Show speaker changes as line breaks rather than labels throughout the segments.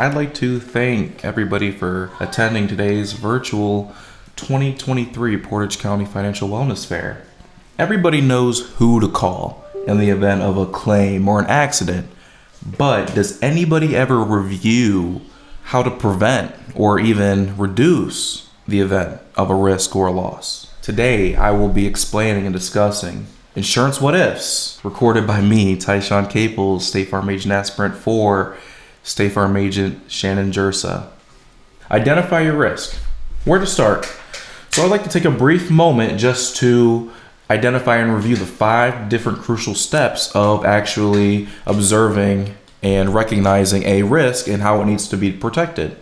I'd like to thank everybody for attending today's virtual 2023 Portage County Financial Wellness Fair. Everybody knows who to call in the event of a claim or an accident, but does anybody ever review how to prevent or even reduce the event of a risk or a loss? Today, I will be explaining and discussing Insurance What Ifs, recorded by me, Tyshawn Caples, State Farm Agent Aspirant for State Farm Agent Shannon Jersa. Identify your risk. Where to start? So I'd like to take a brief moment just to identify and review the 5 different crucial steps of actually observing and recognizing a risk and how it needs to be protected.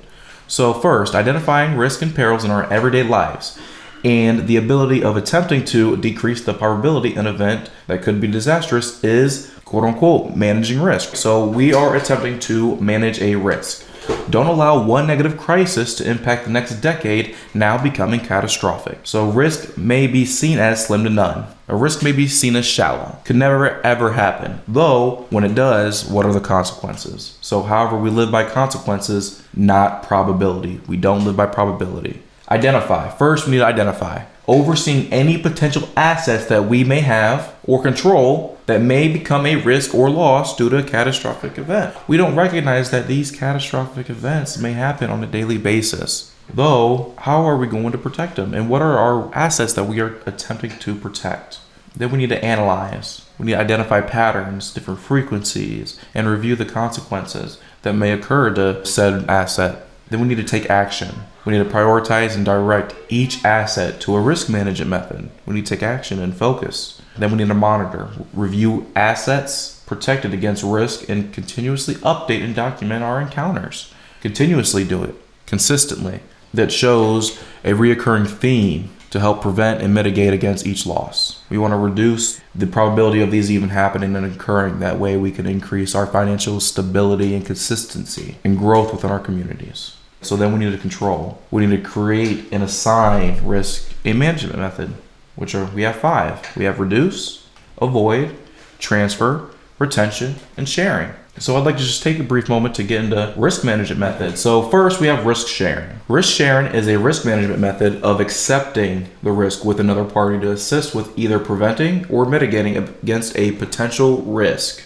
So first, identifying risk and perils in our everyday lives and the ability of attempting to decrease the probability an event that could be disastrous is quote unquote managing risk. So we are attempting to manage a risk. Don't allow one negative crisis to impact the next decade, now becoming catastrophic. So risk may be seen as slim to none. A risk may be seen as shallow. Could never ever happen. Though, when it does, what are the consequences? So however, we live by consequences, not probability. We don't live by probability. Identify. First, we need to identify. Overseeing any potential assets that we may have or control that may become a risk or loss due to a catastrophic event. We don't recognize that these catastrophic events may happen on a daily basis. Though, how are we going to protect them? And what are our assets that we are attempting to protect? Then we need to analyze. We need to identify patterns, different frequencies, and review the consequences that may occur to said asset. Then we need to take action. We need to prioritize and direct each asset to a risk management method. We need to take action and focus. Then we need to monitor, review assets protected against risk, and continuously update and document our encounters. Continuously do it, consistently. That shows a reoccurring theme to help prevent and mitigate against each loss. We want to reduce the probability of these even happening and occurring. That way we can increase our financial stability and consistency and growth within our communities. So then we need to control. We need to create and assign risk a management method, we have 5. We have reduce, avoid, transfer, retention, and sharing. So I'd like to just take a brief moment to get into risk management methods. So first we have risk sharing. Risk sharing is a risk management method of accepting the risk with another party to assist with either preventing or mitigating against a potential risk.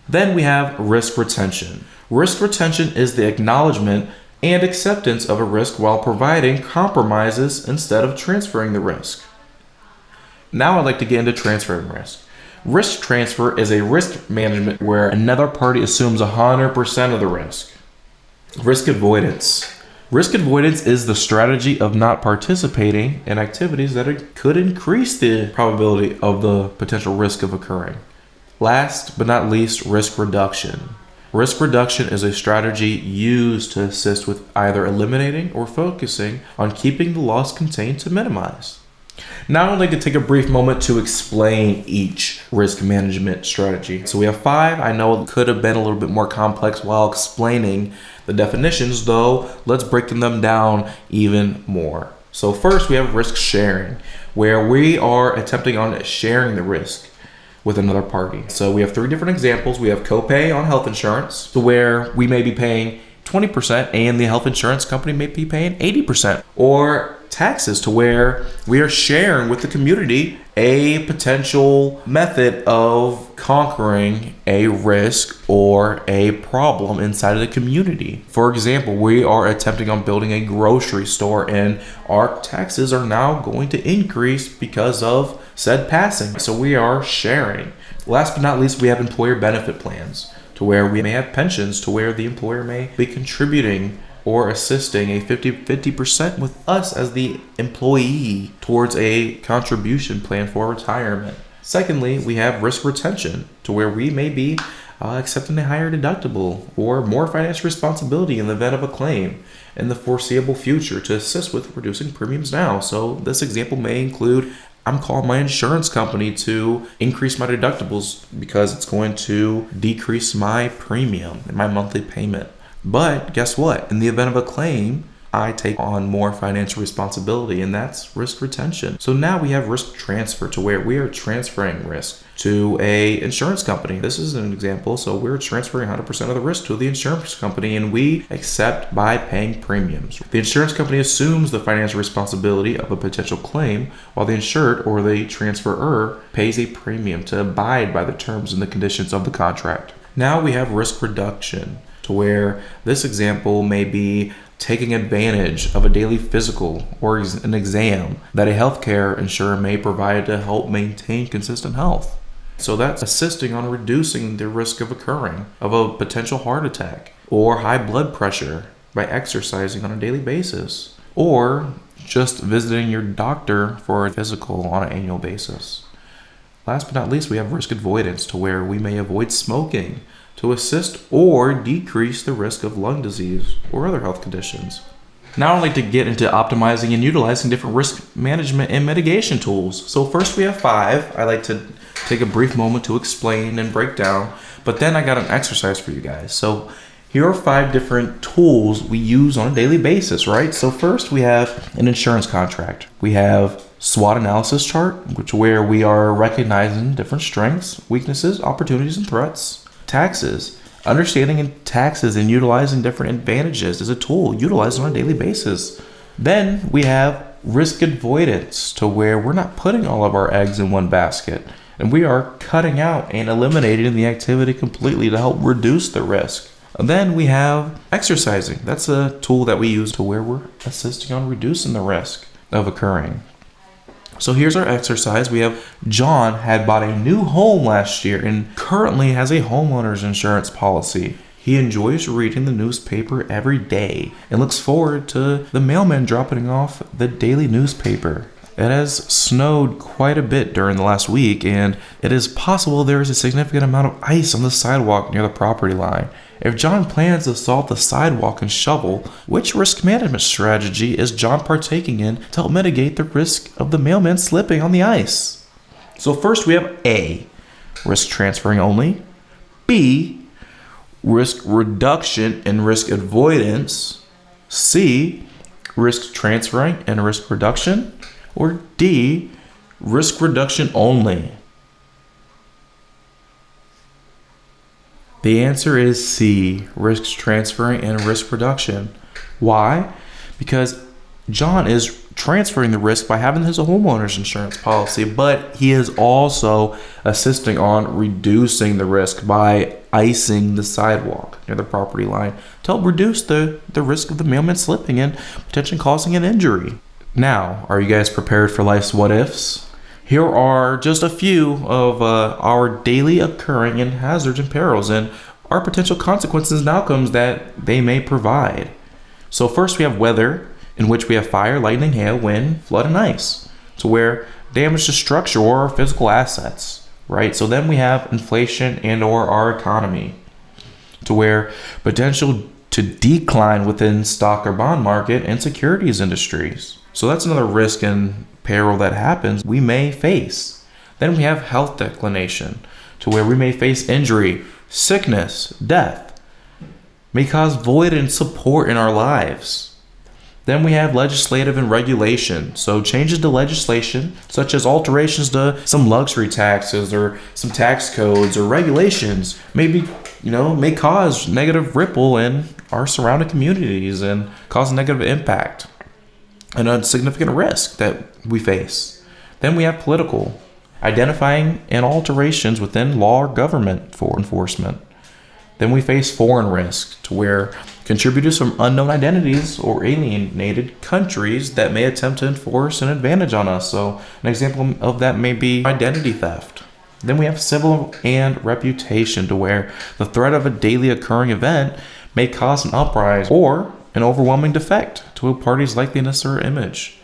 Then we have risk retention. Risk retention is the acknowledgement and acceptance of a risk while providing compromises instead of transferring the risk. Now I'd like to get into transferring risk. Risk transfer is a risk management where another party assumes 100% of the risk. Risk avoidance. Risk avoidance is the strategy of not participating in activities that could increase the probability of the potential risk of occurring. Last but not least, risk reduction. Risk reduction is a strategy used to assist with either eliminating or focusing on keeping the loss contained to minimize. Now I'd like to take a brief moment to explain each risk management strategy. So we have 5. I know it could have been a little bit more complex while explaining the definitions, though let's break them down even more. So first we have risk sharing, where we are attempting on sharing the risk with another party. So we have 3 different examples. We have copay on health insurance, to where we may be paying 20% and the health insurance company may be paying 80%. Or taxes, to where we are sharing with the community a potential method of conquering a risk or a problem inside of the community. For example, we are attempting on building a grocery store and our taxes are now going to increase because of said passing. So we are sharing. Last but not least, we have employer benefit plans, to where we may have pensions, to where the employer may be contributing or assisting a 50% with us as the employee towards a contribution plan for retirement. Secondly, we have risk retention, to where we may be accepting a higher deductible or more financial responsibility in the event of a claim in the foreseeable future to assist with reducing premiums now. So this example may include, I'm calling my insurance company to increase my deductibles because it's going to decrease my premium and my monthly payment. But guess what? In the event of a claim, I take on more financial responsibility, and that's risk retention. So now we have risk transfer, to where we are transferring risk to a insurance company. This is an example. So we're transferring 100% of the risk to the insurance company, and we accept by paying premiums. The insurance company assumes the financial responsibility of a potential claim, while the insured or the transferor pays a premium to abide by the terms and the conditions of the contract. Now we have risk reduction, to where this example may be taking advantage of a daily physical or an exam that a healthcare insurer may provide to help maintain consistent health. So that's assisting on reducing the risk of occurring of a potential heart attack or high blood pressure by exercising on a daily basis, or just visiting your doctor for a physical on an annual basis. Last but not least, we have risk avoidance, to where we may avoid smoking to assist or decrease the risk of lung disease or other health conditions. Now I'd like to get into optimizing and utilizing different risk management and mitigation tools. So first we have 5. I like to take a brief moment to explain and break down, but then I got an exercise for you guys. So here are 5 different tools we use on a daily basis, right? So first we have an insurance contract. We have SWOT analysis chart, where we are recognizing different strengths, weaknesses, opportunities, and threats. Taxes. Understanding taxes and utilizing different advantages is a tool utilized on a daily basis. Then we have risk avoidance, to where we're not putting all of our eggs in one basket, and we are cutting out and eliminating the activity completely to help reduce the risk. And then we have exercising. That's a tool that we use to where we're assisting on reducing the risk of occurring. So here's our exercise. We have John had bought a new home last year and currently has a homeowner's insurance policy. He enjoys reading the newspaper every day and looks forward to the mailman dropping off the daily newspaper. It has snowed quite a bit during the last week, and it is possible there is a significant amount of ice on the sidewalk near the property line. If John plans to salt the sidewalk and shovel, which risk management strategy is John partaking in to help mitigate the risk of the mailman slipping on the ice? So first we have A, risk transferring only. B, risk reduction and risk avoidance. C, risk transferring and risk reduction. Or D, risk reduction only. The answer is C, risk transferring and risk reduction. Why? Because John is transferring the risk by having his homeowner's insurance policy, but he is also assisting on reducing the risk by icing the sidewalk near the property line to help reduce the risk of the mailman slipping and potentially causing an injury. Now, are you guys prepared for life's what ifs? Here are just a few of our daily occurring and hazards and perils and our potential consequences and outcomes that they may provide. So first we have weather, in which we have fire, lightning, hail, wind, flood, and ice, to where damage to structure or physical assets, right? So then we have inflation and or our economy, to where potential to decline within stock or bond market and securities industries. So that's another risk and peril that happens we may face. Then we have health declination, to where we may face injury, sickness, death, may cause void in support in our lives. Then we have legislative and regulation. So changes to legislation, such as alterations to some luxury taxes or some tax codes or regulations, may cause negative ripple in our surrounding communities and cause a negative impact and a significant risk that we face. Then we have political, identifying and alterations within law or government for enforcement. Then we face foreign risk, to where contributors from unknown identities or alienated countries that may attempt to enforce an advantage on us. So an example of that may be identity theft. Then we have civil and reputation, to where the threat of a daily occurring event may cause an uprising or an overwhelming defect to a party's likeliness or image.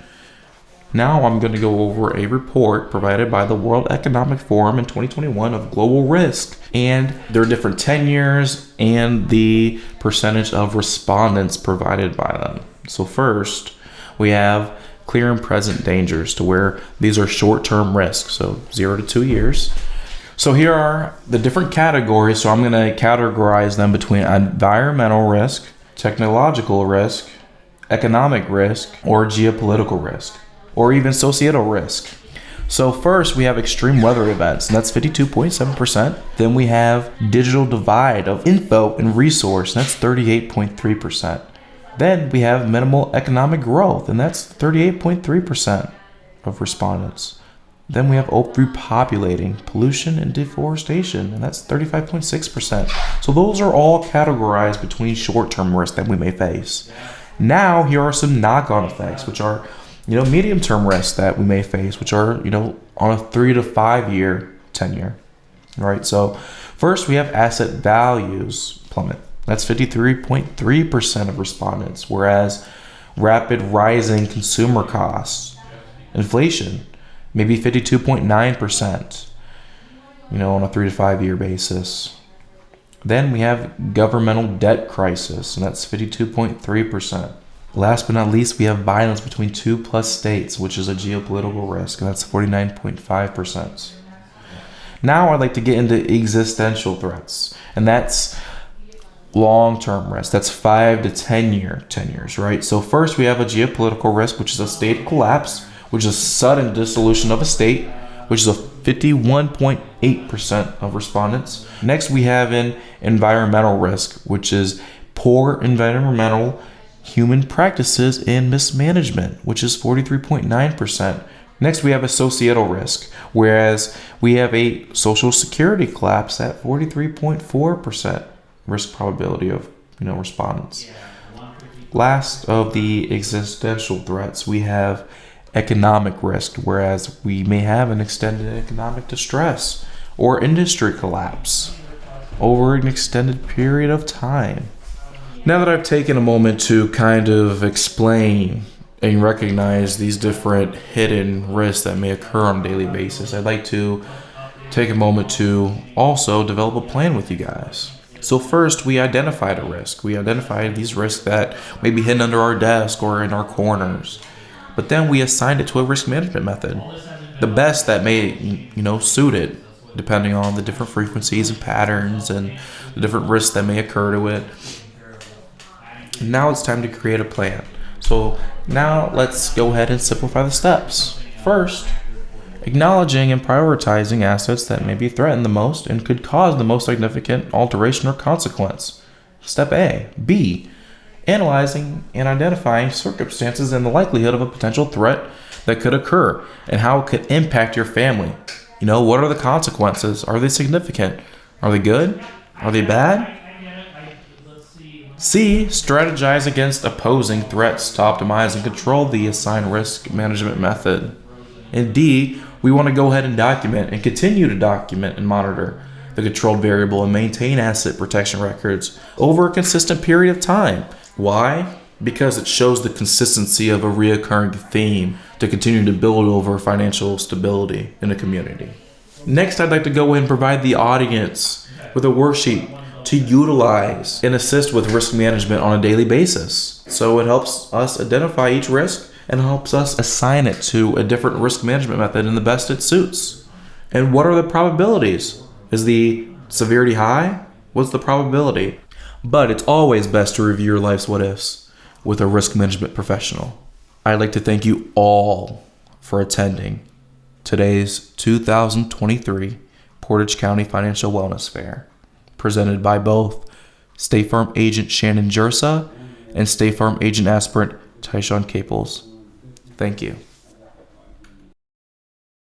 Now I'm going to go over a report provided by the World Economic Forum in 2021 of global risk and their different tenures and the percentage of respondents provided by them. So first, we have clear and present dangers, to where these are short-term risks, so 0 to 2 years. So here are the different categories. So I'm going to categorize them between environmental risk, technological risk, economic risk, or geopolitical risk, or even societal risk. So first we have extreme weather events, and that's 52.7%. Then we have digital divide of info and resource, and that's 38.3%. Then we have minimal economic growth, and that's 38.3% of respondents. Then we have repopulating, pollution, and deforestation, and that's 35.6%. So those are all categorized between short-term risks that we may face. Now, here are some knock-on effects, which are, medium-term risks that we may face, which are, on a 3 to 5 year tenure. All right. So first, we have asset values plummet. That's 53.3% of respondents, whereas rapid rising consumer costs, inflation, maybe 52.9%, on a 3 to 5 year basis. Then we have governmental debt crisis, and that's 52.3%. Last but not least, we have violence between 2+ states, which is a geopolitical risk, and that's 49.5%. Now I'd like to get into existential threats, and that's long-term risk. That's 5 to 10 year tenures, right? So first we have a geopolitical risk, which is a state collapse, which is sudden dissolution of a state, which is a 51.8% of respondents. Next, we have an environmental risk, which is poor environmental human practices and mismanagement, which is 43.9%. Next, we have a societal risk, whereas we have a social security collapse at 43.4% risk probability of respondents. Last of the existential threats, we have economic risk, whereas we may have an extended economic distress or industry collapse over an extended period of time. Now that I've taken a moment to kind of explain and recognize these different hidden risks that may occur on a daily basis, I'd like to take a moment to also develop a plan with you guys. So first, we identified a risk. We identified these risks that may be hidden under our desk or in our corners. But then we assigned it to a risk management method, the best that may, suit it, depending on the different frequencies and patterns and the different risks that may occur to it. And now it's time to create a plan. So now let's go ahead and simplify the steps. First, acknowledging and prioritizing assets that may be threatened the most and could cause the most significant alteration or consequence. Step A. B. Analyzing and identifying circumstances and the likelihood of a potential threat that could occur and how it could impact your family. What are the consequences? Are they significant? Are they good? Are they bad? C. Strategize against opposing threats to optimize and control the assigned risk management method. And D. We want to go ahead and document and continue to document and monitor the controlled variable and maintain asset protection records over a consistent period of time. Why? Because it shows the consistency of a reoccurring theme to continue to build over financial stability in a community. Next, I'd like to go ahead and provide the audience with a worksheet to utilize and assist with risk management on a daily basis. So it helps us identify each risk and helps us assign it to a different risk management method in the best it suits. And what are the probabilities? Is the severity high? What's the probability? But it's always best to review your life's what ifs with a risk management professional. I'd like to thank you all for attending today's 2023 Portage County Financial Wellness Fair, presented by both State Farm Agent Shannon Jersa and State Farm Agent Aspirant Tyshawn Caples. Thank you.